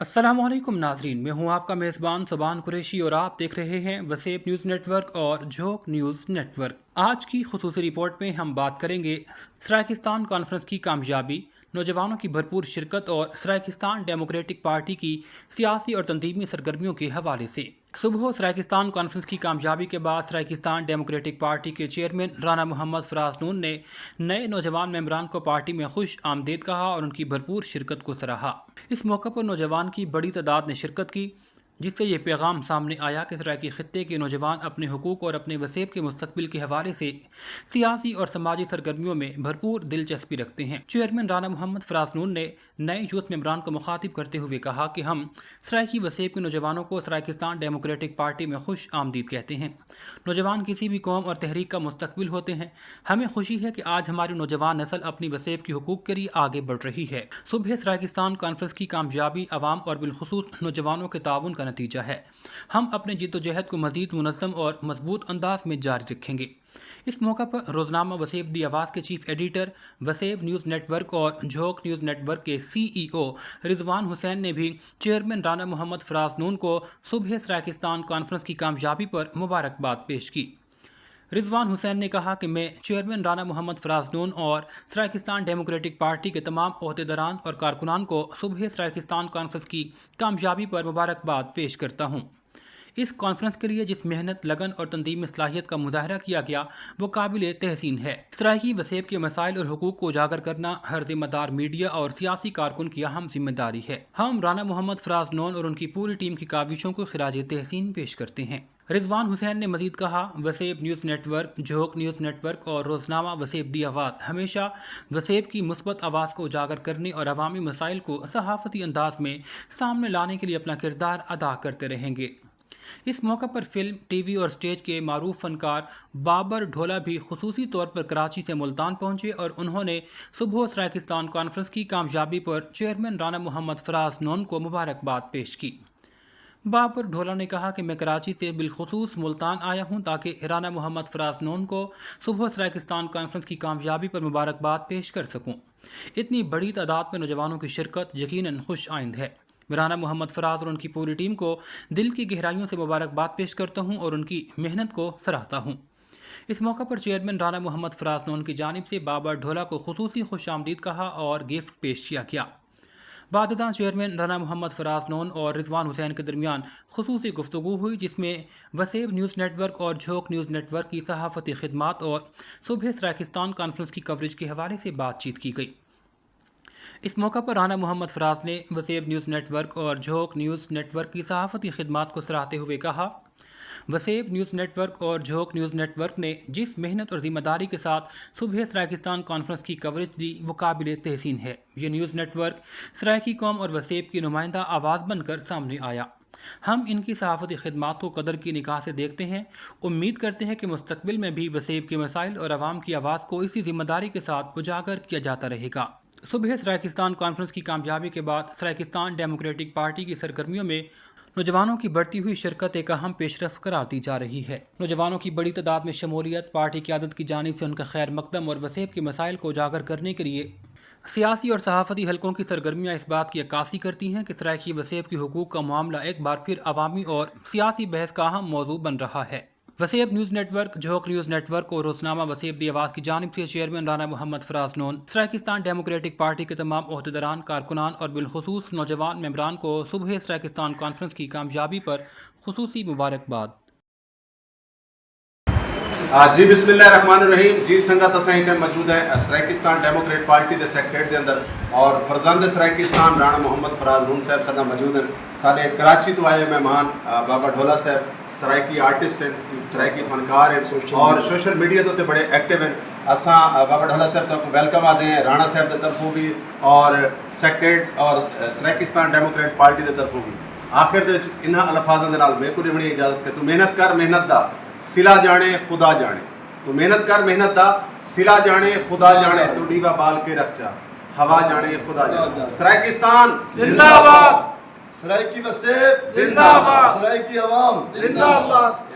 अस्सलामुअलैकुम नाजरीन, मैं हूं आपका मेज़बान सुबान कुरैशी और आप देख रहे हैं वसेब न्यूज़ नेटवर्क और झोंक न्यूज़ नेटवर्क। आज की खुसूसी रिपोर्ट में हम बात करेंगे सराकिस्तान कॉन्फ्रेंस की कामयाबी, नौजवानों की भरपूर शिरकत और सराकिस्तान डेमोक्रेटिक पार्टी की सियासी और तंजीमी सरगर्मियों के हवाले से। सुबह सराकिस्तान कॉन्फ्रेंस की कामयाबी के बाद सराकिस्तान डेमोक्रेटिक पार्टी के चेयरमैन राना मोहम्मद फराज नून ने नए नौजवान मेंबरान को पार्टी में खुश आमदीद कहा और उनकी भरपूर शिरकत को सराहा। इस मौके पर नौजवान की बड़ी तादाद ने शिरकत की, जिससे ये पैगाम सामने आया कि सराकी खित्ते के नौजवान अपने हुकूक और अपने वसेब के मुस्तकबिल के हवाले से सियासी और समाजी सरगर्मियों में भरपूर दिलचस्पी रखते हैं। चेयरमैन राना मोहम्मद फराज नून ने नए यूथ मेंबरान को मुखातिब करते हुए कहा कि हम सराकी वसेब के नौजवानों को सराकिस्तान डेमोक्रेटिक पार्टी में खुश आमदीद कहते हैं। नौजवान किसी भी कौम और तहरीक का मुस्तकबिल होते हैं। हमें खुशी है कि आज हमारी नौजवान नस्ल अपनी वसेब की हुकूक के लिए आगे बढ़ रही है। सुबह सराकिस्तान कॉन्फ्रेंस की कामयाबी अवाम और बिलखुसूस नौजवानों के ताउन का नतीजा है। हम अपने जिद्दोजहद को मजीद मुनज़्ज़म और मजबूत अंदाज में जारी रखेंगे। इस मौका पर रोजनामा वसेब दी आवाज़ के chief editor, Waseb news network और झोंक न्यूज़ नेटवर्क के CEO रिजवान हुसैन ने भी चेयरमैन राना मोहम्मद फराज नून को सुबह सराकिस्तान कॉन्फ्रेंस की कामयाबी पर मुबारकबाद पेश की। रिजवान हुसैन ने कहा कि मैं चेयरमैन राना मोहम्मद फराज नून और सराकिस्तान डेमोक्रेटिक पार्टी के तमाम ओहदेदारान और कारकुनान को सुबह सराकिस्तान कॉन्फ्रेंस की कामयाबी पर मुबारकबाद पेश करता हूँ। इस कॉन्फ्रेंस के लिए जिस मेहनत, लगन और तंजीमी सलाहियत का मुजाहरा किया गया वो काबिल तहसीन है। सराकी वसेब के मसाइल और हुकूक को उजागर करना हर जिम्मेदार मीडिया और सियासी कारकुन की अहम जिम्मेदारी है। हम राना मोहम्मद फराज नून और उनकी पूरी टीम की काविशों को खिराज तहसीन पेश करते हैं। रिजवान हुसैन ने मजीद कहा, वसेब न्यूज़ नेटवर्क, झोंक न्यूज़ नेटवर्क और रोजनामा वसेब दी आवाज़ हमेशा वसेब की मुस्बत आवाज़ को उजागर करने और अवामी मसाइल को सहाफ़ती अंदाज में सामने लाने के लिए अपना किरदार अदा करते रहेंगे। इस मौका पर फिल्म, TV और स्टेज के मारूफ फनकार बाबर ढोला भी खुसूसी तौर पर कराची से मुल्तान पहुंचे और उन्होंने सुबह सराकिस्तान कॉन्फ्रेंस की कामयाबी पर चेयरमैन राना मोहम्मद फराज नून को मुबारकबाद पेश की। बाबर ढोला ने कहा कि मैं कराची से बिलखुसूस मुल्तान आया हूं ताकि राना मोहम्मद फराज नून को सुबह सराकिस्तान कॉन्फ्रेंस की कामयाबी पर मुबारकबाद पेश कर सकूं। इतनी बड़ी तादाद में नौजवानों की शिरकत यकीनन खुश आइंद है। मैं राना मोहम्मद फराज और उनकी पूरी टीम को दिल की गहराइयों से मुबारकबाद पेश करता हूं और उनकी मेहनत को सराहता हूं। इस मौका पर चेयरमैन राना मोहम्मद फराज नून की जानिब से बाबर ढोला को खुसूसी खुश आमदीद कहा और गिफ्ट पेश किया गया। बादशाह चेयरमैन राना मोहम्मद फराज नून और रिजवान हुसैन के दरमियान खुसूसी गुफ्तगू हुई, जिसमें वसेब न्यूज़ नेटवर्क और झोंक न्यूज़ नेटवर्क की सहाफ़ती खिदमात और सुबह सराकिस्तान कॉन्फ्रेंस की कवरेज के हवाले से बातचीत की गई। इस मौका पर राना मोहम्मद फराज ने वसेब न्यूज़ नेटवर्क और झोंक न्यूज़ नेटवर्क की सहाफ़ती खिदमात को सराहते हुए कहा, वसेब न्यूज़ नेटवर्क और झोंक न्यूज़ नेटवर्क ने जिस मेहनत और ज़िम्मेदारी के साथ सुबह सराकिस्तान कॉन्फ्रेंस की कवरेज दी वो काबिल तहसीन है। ये न्यूज़ नेटवर्क सराकी कौम और वसेब की नुमाइंदा आवाज़ बनकर सामने आया। हम इनकी सहाफ़ती खिदमात को कदर की निगाह से देखते हैं। उम्मीद करते हैं कि मुस्तकबिल में भी वसेब के मसाइल और आवाम की आवाज़ को इसी ज़िम्मेदारी के साथ उजागर किया जाता रहेगा। सुबह सराकिस्तान कॉन्फ्रेंस की कामयाबी के बाद सराकिस्तान डेमोक्रेटिक पार्टी की सरगर्मियों में नौजवानों की बढ़ती हुई शिरकत एक अहम पेशरफ करार दी जा रही है। नौजवानों की बड़ी तादाद में शमूलियत पार्टी क़यादत की जानिब से उनका खैर मकदम और वसेब के मसाइल को उजागर करने के लिए सियासी और सहाफ़ती हलकों की सरगर्मियाँ इस बात की अक्कासी करती हैं कि सराकी वसेब की हुकूक का मामला एक बार फिर अवामी और सियासी बहस का अहम मौजू बन रहा है। वसेब न्यूज़ नेटवर्क, झोंक न्यूज़ नेटवर्क और रोजनामा वसेब दी आवाज़ की जानिब से चेयरमैन राना मोहम्मद फराज नून, सराकिस्तान डेमोक्रेटिक पार्टी के तमाम ओहदेदारान, कारकुनान और बिलखुसूस नौजवान मेंबरान को सुबह सराकिस्तान कॉन्फ्रेंस की कामयाबी पर खुसूसी मुबारकबाद। जी बिस्मिल्लाहिर्रहमानिर्रहीम। जी संगत असां इटे मौजूद है सराकिस्तान डेमोक्रेट पार्टी के सेक्रेटरी के अंदर और फरजंद सराकिस्तान राणा मोहम्मद फराज नून साहब साडा मौजूद हैं। साडे कराची तो आए मेहमान बाबा ढोला साहब सराइकी आर्टिस्ट हैं, सराइकी फनकार हैं और सोशल मीडिया तो बड़े एक्टिव हैं। असां बाबा ढोला साहब तो वेलकम आते हैं राणा साहब की तरफों भी और सेक्रेटरी और सराकिस्तान डेमोक्रेट पार्टी की तरफों भी। आखिर दे इन्हां अल्फाजां दे नाल मेरे को देनी इजाजत कि तू मेहनत कर, मेहनत दा सिला जाने खुदा जाने। तो मेहनत कर, मेहनत दा सिला जाने खुदा जाने। तो डीवा बाल के रखचा हवा जाने खुदा जाने। सराकिस्तान जिंदाबाद, सराइकी वसेब जिंदाबाद, सराइकी अवाम जिंदाबाद।